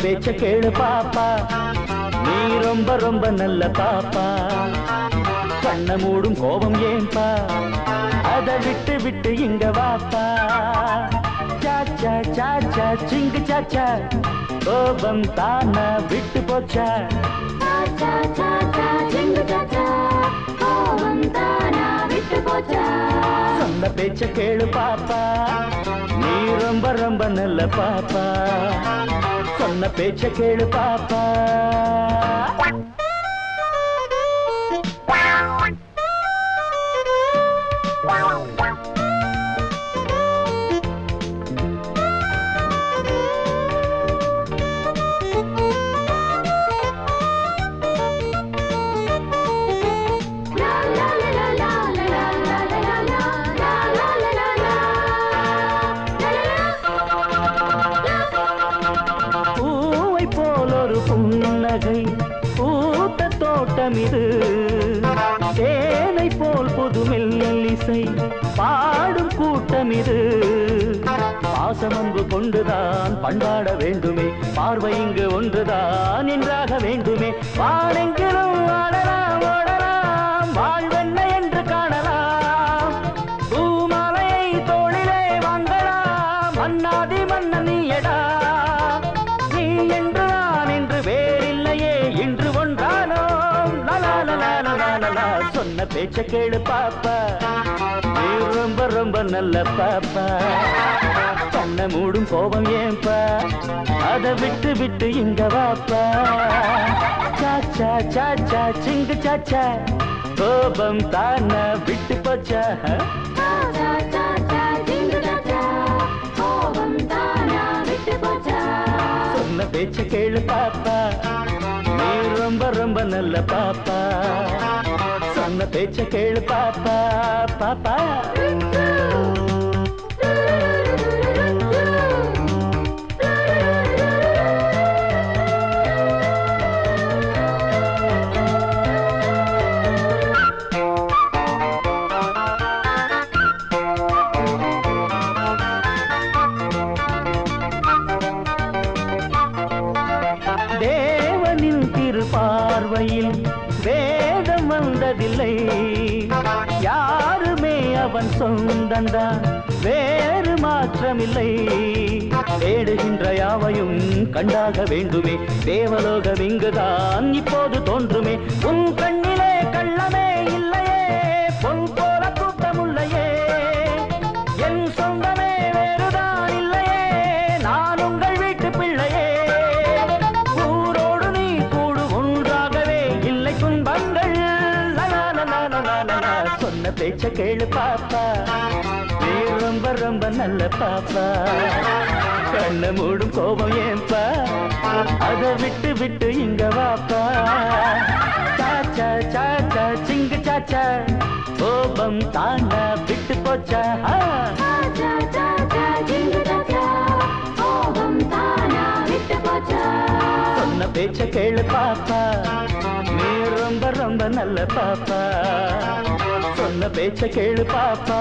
பேச்ச கேளு பாப்பா, நீ ரொம்ப ரொம்ப நல்ல பாப்பா. கண்ண மூடும் கோபம் ஏன்பா, அத விட்டு விட்டு இங்க வாப்பா. சாச்சா சாச்சா சிங்கு சாச்சா, கோபம் தானா விட்டு போச்சா. சாச்சா சாச்சா சிங்கு சாச்சா, கோபம் தானா விட்டு போச்சா. சொன்ன பேச்ச கேளு பாப்பா, நீ ரொம்ப ரொம்ப நல்ல பாப்பா. சொன்ன பேச்ச கேளு பாப்பா. புன்னகை பூத்த தோட்டம் இது, தேனை போல் புது மெல்லிசை பாடும் கூட்டம் இது. பாசமன்பு கொண்டுதான் பண்பாட வேண்டுமே, பார்வை இங்கு ஒன்றுதான் என்றாக வேண்டுமே. வானெங்கிலும் ஆடலாம் ஓடலாம், வாழ்வென்ன என்று காணலாம். பூமாலையை தோளிலே வாங்கலாம், மன்னாதி மன்னன் நீயடா. நீ என்று நான் என்று வேறில்லையே, இன்று ஒன்றானோம். லலா சொன்ன பேச்ச கேளு பாப்பா, நீ ரொம்ப ரொம்ப நல்ல பாப்பா. கண்ண மூடும் கோபம் ஏன்பா, அத விட்டு விட்டு இங்க வாப்பா. சாச்சா சாச்சா சிங்கு சாச்சா, கோபம் தானா விட்டு போச்சா. சாச்சா சாச்சா சிங்கு சாச்சா, கோபம் தானா விட்டு போச்சா. சொன்ன பேச்ச கேளு பாப்பா, நீ ரொம்ப ரொம்ப நல்ல பாப்பா. சொன்ன பேச்ச கேளு பாப்பா பாப்பா. தேவனின் திருப்பார்வையில் வேதம் வந்ததில்லை, யாருமே அவன் சொந்தந்தான், வேறு மாற்றமில்லை. தேடுகின்ற யாவையும் கண்டாக வேண்டுமே, தேவலோகம் இங்குதான் இப்போது தோன்றுமே. உன் கண்ணிலே கள்ளமே இல்லையே, பொன் போல கூட்டமுல்லையே. என் சொந்தமே வேறுதான் இல்லையே, நான் உங்கள் வீட்டு பிள்ளையே. சொன்ன பேச்ச கேளு பாப்பா, நீ ரொம்ப ரொம்ப நல்ல பாப்பா. கண்ண மூடும் கோபம் ஏன்பா, அத விட்டு விட்டு இங்க வாப்பா. சாச்சா சாச்சா சிங்கு சாச்சா, கோபம் தானா விட்டு போச்சா. சாச்சா சாச்சா சிங்கு சாச்சா, கோபம் தானா விட்டு போச்சா. சொன்ன பேச்ச கேளு பாப்பா, நீ ரொம்ப ரொம்ப நல்ல பாப்பா. சொன்ன பேச்ச கேளு பாப்பா.